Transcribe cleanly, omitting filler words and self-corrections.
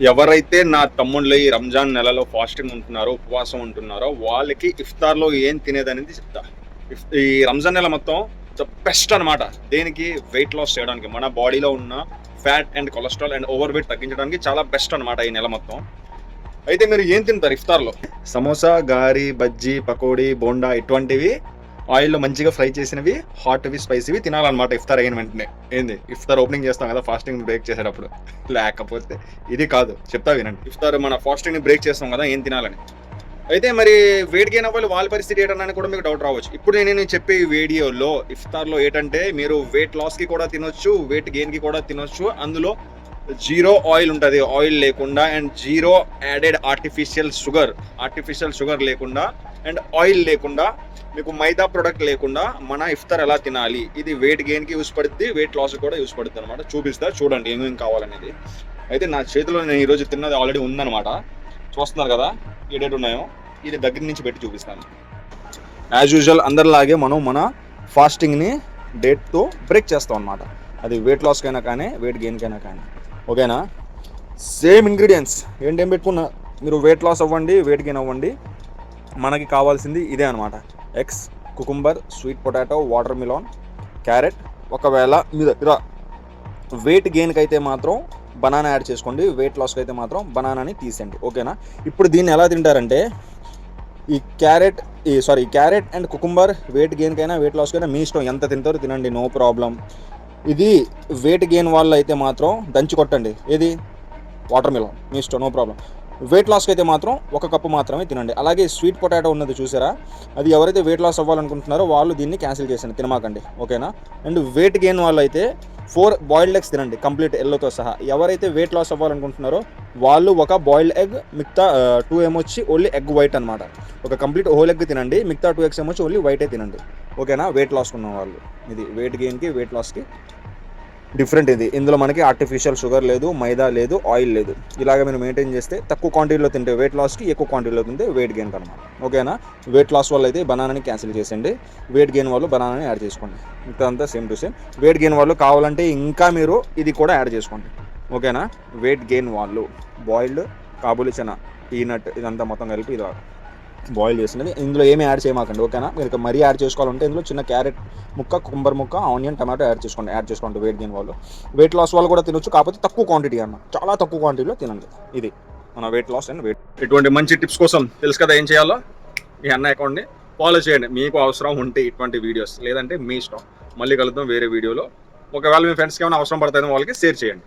ఎవరైతే నా తమ్ముళ్ళు ఈ రంజాన్ నెలలో ఫాస్టింగ్ ఉంటున్నారో, ఉపవాసం ఉంటున్నారో వాళ్ళకి ఇఫ్తార్లో ఏం తినేదనేది చెప్తా. ఈ రంజాన్ నెల మొత్తం బెస్ట్ అనమాట. దేనికి? వెయిట్ లాస్ చేయడానికి, మన బాడీలో ఉన్న fat and cholesterol and over weight తగ్గించడానికి చాలా బెస్ట్ అనమాట ఈ నెల మొత్తం. అయితే మీరు ఏం తింటారు ఇఫ్తార్లో? సమోసా, గారి, బజ్జీ, పకోడీ, బోండా ఇటువంటివి ఆయిల్లో మంచిగా ఫ్రై చేసినవి, హాట్వి, స్పైసీవి తినాలన్నమాట ఇఫ్తార్ అయిన వెంటనే. ఏంది? ఇఫ్తార్ ఓపెనింగ్ చేస్తాం కదా ఫాస్టింగ్ బ్రేక్ చేసేటప్పుడు. లేకపోతే ఇది కాదు, చెప్తా వినండి. ఇఫ్తార్ మన ఫాస్టింగ్ని బ్రేక్ చేస్తాం కదా ఏం తినాలని. అయితే మరి వెయిట్ గెయిన్ అవ్వాలి, వాళ్ళ పరిస్థితి ఏంటని కూడా మీకు డౌట్ రావచ్చు. ఇప్పుడు నేను చెప్పే ఈ వీడియోలో ఇఫ్తార్లో ఏంటంటే మీరు వెయిట్ లాస్కి కూడా తినొచ్చు, వెయిట్ గెయిన్కి కూడా తినొచ్చు. అందులో జీరో ఆయిల్ ఉంటుంది, ఆయిల్ లేకుండా, and zero added artificial sugar లేకుండా, అండ్ ఆయిల్ లేకుండా, మీకు మైదా ప్రొడక్ట్ లేకుండా మన ఇఫ్తార్ ఎలా తినాలి, ఇది వెయిట్ గెయిన్కి యూస్ పడుతుంది, వెయిట్ లాస్ కూడా యూస్ పడుతుంది అనమాట. చూపిస్తా చూడండి ఏమేమి కావాలనేది. అయితే నా చేతిలో నేను ఈరోజు తిన్నది ఆల్రెడీ ఉందన్నమాట. చూస్తున్నారు కదా ఏడేటి ఉన్నాయో, ఇది దగ్గర నుంచి పెట్టి చూపిస్తాను. యాజ్ యూజువల్ అందరిలాగే మనం మన ఫాస్టింగ్ని డేట్తో బ్రేక్ చేస్తాం అనమాట. అది వెయిట్ లాస్కైనా కానీ వెయిట్ గెయిన్కైనా కానీ. ఓకేనా? సేమ్ ఇంగ్రీడియంట్స్ ఏంటేం పెట్టుకున్నా మీరు వెయిట్ లాస్ అవ్వండి, వెయిట్ గెయిన్ అవ్వండి, మనకి కావాల్సింది ఇదే అనమాట. Eggs, cucumber, sweet potato, water melon, carrot. ఒకవేళ మీ దగ్గర వెయిట్ గెయిన్కి అయితే మాత్రం బనానా యాడ్ చేసుకోండి, వెయిట్ లాస్కి అయితే మాత్రం బనానాని తీసేయండి. ఓకేనా? ఇప్పుడు దీన్ని ఎలా తింటారంటే ఈ క్యారెట్ అండ్ కుకుంబర్ వెయిట్ గెయిన్కైనా వెయిట్ లాస్కైనా మీ ఇష్టం, ఎంత తింటారో తినండి, నో ప్రాబ్లం. ఇది వెయిట్ గెయిన్ వాళ్ళు అయితే మాత్రం దంచి కొట్టండి. ఏది? వాటర్ మిలాన్, మీ ఇష్టం, నో ప్రాబ్లం. వెయిట్ లాస్కి అయితే మాత్రం ఒక కప్పు మాత్రమే తినండి. అలాగే స్వీట్ పొటాటో ఉన్నది చూసారా, అది ఎవరైతే వెయిట్ లాస్ అవ్వాలనుకుంటున్నారో వాళ్ళు దీన్ని క్యాన్సిల్ చేసండి, తినమాకండి. ఓకేనా? అండ్ వెయిట్ గెయిన్ వాళ్ళు అయితే 4 బాయిల్డ్ ఎగ్స్ తినండి, కంప్లీట్ ఎల్లోతో సహా. ఎవరైతే వెయిట్ లాస్ అవ్వాలనుకుంటున్నారో వాళ్ళు ఒక బాయిల్డ్ ఎగ్, మిగతా 2 ఏమొచ్చి ఓన్లీ ఎగ్ వైట్ అనమాట. ఒక కంప్లీట్ హోల్ ఎగ్ తినండి, మిగతా 2 ఎగ్స్ ఏమొచ్చి ఓన్లీ వైటే తినండి. ఓకేనా? వెయిట్ లాస్ ఉన్న వాళ్ళు. ఇది వెయిట్ గెయిన్కి వెయిట్ లాస్కి డిఫరెంట్. ఇది ఇందులో మనకి ఆర్టిఫిషియల్ షుగర్ లేదు, మైదా లేదు, ఆయిల్ లేదు. ఇలాగ మీరు మెయింటైన్ చేస్తే తక్కువ క్వాంటిటీలో తింటే వెయిట్ లాస్కి, ఎక్కువ క్వాంటిటీలో తింటే వెయిట్ గెయిన్ అనమాట. ఓకేనా? వెయిట్ లాస్ వాళ్ళు అయితే బనానాని క్యాన్సిల్ చేసేయండి, వెయిట్ గెయిన్ వాళ్ళు బనానాని యాడ్ చేసుకోండి. ఇంతంతా same to same. Weight gain వాళ్ళు కావాలంటే ఇంకా మీరు ఇది కూడా యాడ్ చేసుకోండి. ఓకేనా? వెయిట్ గెయిన్ వాళ్ళు బాయిల్డ్ కాబూలి చనా, పీనట్ ఇదంతా మొత్తం కలిపి ఇది బాయిల్ చేసినది. ఇందులో ఏమి యాడ్ చేయమాకండి. ఓకేనా? మీరు మరీ యాడ్ చేసుకోవాలంటే ఇందులో చిన్న క్యారెట్ ముక్క, కుకుంబర్ ముక్క, ఆనియన్, టమాటో యాడ్ చేసుకోండి వెయిట్ గెయిన్ వాళ్ళు. వెయిట్ లాస్ వాళ్ళు కూడా తినొచ్చు, కాకపోతే తక్కువ క్వాంటిటీ అన్న, చాలా తక్కువ క్వాంటిటీలో తినండి. ఇది మన వెయిట్ లాస్ అండ్ వెయిట్. ఇటువంటి మంచి టిప్స్ కోసం తెలుసు కదా ఏం చేయాలో. మీ అన్న అకౌంట్ని ఫాలో చేయండి మీకు అవసరం ఉంటే ఇటువంటి వీడియోస్, లేదంటే మీ ఇష్టం. మళ్ళీ కలుద్దాం వేరే వీడియోలో. ఒకవేళ మీ ఫ్రెండ్స్కి ఏమైనా అవసరం పడుతుందో వాళ్ళకి షేర్ చేయండి.